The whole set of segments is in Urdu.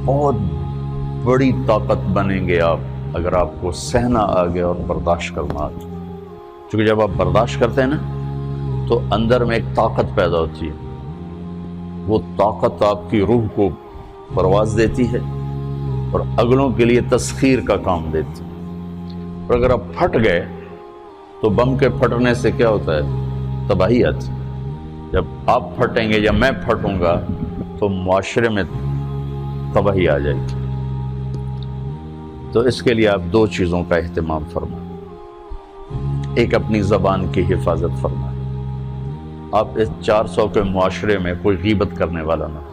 بہت بڑی طاقت بنیں گے آپ اگر آپ کو سہنا آ گیا اور برداشت کرنا آ گیا. چونکہ جب آپ برداشت کرتے ہیں نا تو اندر میں ایک طاقت پیدا ہوتی ہے. وہ طاقت آپ کی روح کو پرواز دیتی ہے اور اگلوں کے لیے تسخیر کا کام دیتی ہے. اور اگر آپ پھٹ گئے تو بم کے پھٹنے سے کیا ہوتا ہے؟ تباہی آتی. جب آپ پھٹیں گے یا میں پھٹوں گا تو معاشرے میں تباہی آ جائے گی. تو اس کے لیے آپ دو چیزوں کا اہتمام فرمائیں. ایک اپنی زبان کی حفاظت فرمائیں. آپ اس 400 کے معاشرے میں کوئی غیبت کرنے والا نہ ہو،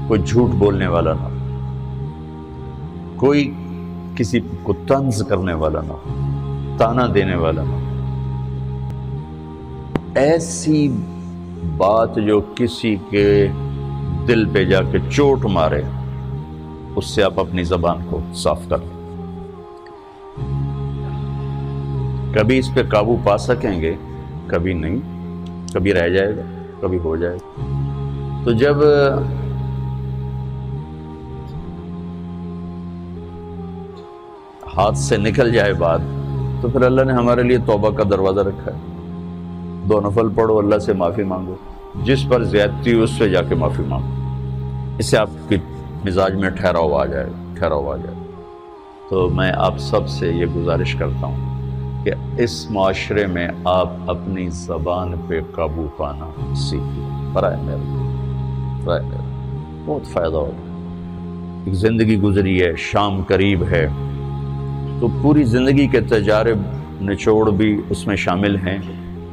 کوئی جھوٹ بولنے والا نہ ہو، کوئی کسی کو طنز کرنے والا نہ ہو، تانا دینے والا نہ ہو. ایسی بات جو کسی کے دل پہ جا کے چوٹ مارے اس سے آپ اپنی زبان کو صاف کر لیں. کبھی اس پہ قابو پا سکیں گے، کبھی نہیں، کبھی رہ جائے گا، کبھی ہو جائے گا. تو جب ہاتھ سے نکل جائے بات تو پھر اللہ نے ہمارے لیے توبہ کا دروازہ رکھا ہے. 2 نفل پڑھو، اللہ سے معافی مانگو، جس پر زیادتی اس سے جا کے معافی مانگو. اس سے آپ کی مزاج میں ٹھہراؤ آ جائے گا. تو میں آپ سب سے یہ گزارش کرتا ہوں کہ اس معاشرے میں آپ اپنی زبان پہ قابو پانا سیکھیں. برائے میرا بہت فائدہ ہوگا. ایک زندگی گزری ہے، شام قریب ہے، تو پوری زندگی کے تجارب نچوڑ بھی اس میں شامل ہیں.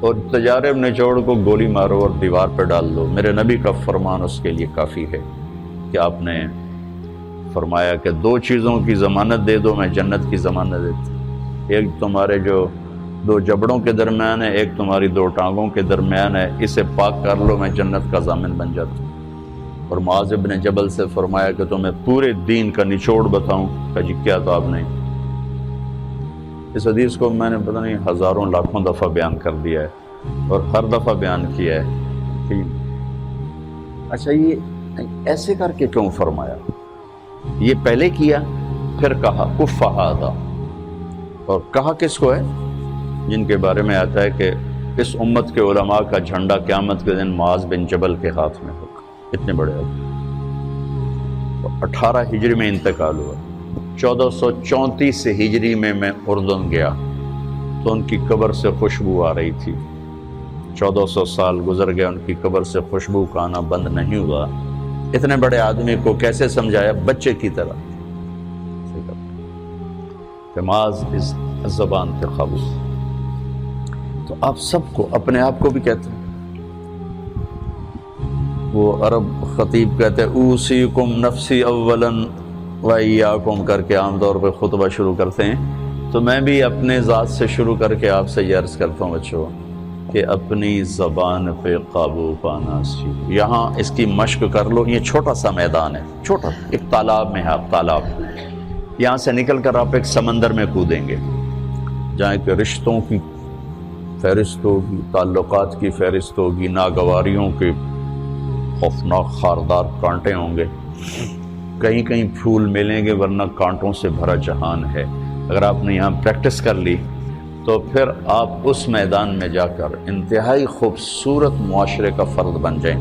اور تجارب نچوڑ کو گولی مارو اور دیوار پہ ڈال دو. میرے نبی کا فرمان اس کے لیے کافی ہے کہ آپ نے فرمایا کہ 2 چیزوں کی ضمانت دے دو، میں جنت کی ضمانت دیتا. ایک تمہارے جو 2 جبڑوں کے درمیان ہے، ایک تمہاری 2 ٹانگوں کے درمیان ہے، اسے پاک کر لو، میں جنت کا ضامن بن جاتا ہوں. اور معاذ بن جبل سے فرمایا کہ تمہیں پورے دین کا نچوڑ بتاؤں. کہ جی کیا؟ تو آپ نے اس حدیث کو میں نے پتہ نہیں ہزاروں لاکھوں دفعہ بیان کر دیا ہے اور ہر دفعہ بیان کیا ہے کہ اچھا یہ ایسے کر کے کیوں فرمایا؟ یہ پہلے کیا پھر کہا کف ھذا. اور کہا کس کو ہے؟ جن کے بارے میں آتا ہے کہ اس امت کے علماء کا جھنڈا قیامت کے دن معاذ بن جبل کے ہاتھ میں ہوگا. اتنے بڑے آدمی. 18 ہجری میں انتقال ہوا. 1434 ہجری میں اردن گیا تو ان کی قبر سے خوشبو آ رہی تھی. 1400 سال گزر گیا، ان کی قبر سے خوشبو کا آنا بند نہیں ہوا. اتنے بڑے آدمی کو کیسے سمجھایا؟ بچے کی طرح. معاذ اس زبان پہ قابو. تو آپ سب کو، اپنے آپ کو بھی کہتے ہیں. وہ عرب خطیب کہتے ہیں اوصیکم نفسی اولا وایاکم کر کے عام طور پہ خطبہ شروع کرتے ہیں. تو میں بھی اپنے ذات سے شروع کر کے آپ سے یہ عرض کرتا ہوں بچوں کہ اپنی زبان پہ قابو پانا سیکھو. یہاں اس کی مشق کر لو. یہ چھوٹا سا میدان ہے، چھوٹا، ایک تالاب میں ہے. آپ تالاب، یہاں سے نکل کر آپ ایک سمندر میں کودیں گے جہاں کہ رشتوں کی فہرست ہوگی، تعلقات کی فہرست ہوگی، ناگواریوں کے خوفناک خاردار کانٹے ہوں گے. کہیں کہیں پھول ملیں گے ورنہ کانٹوں سے بھرا جہان ہے. اگر آپ نے یہاں پریکٹس کر لی تو پھر آپ اس میدان میں جا کر انتہائی خوبصورت معاشرے کا فرد بن جائیں.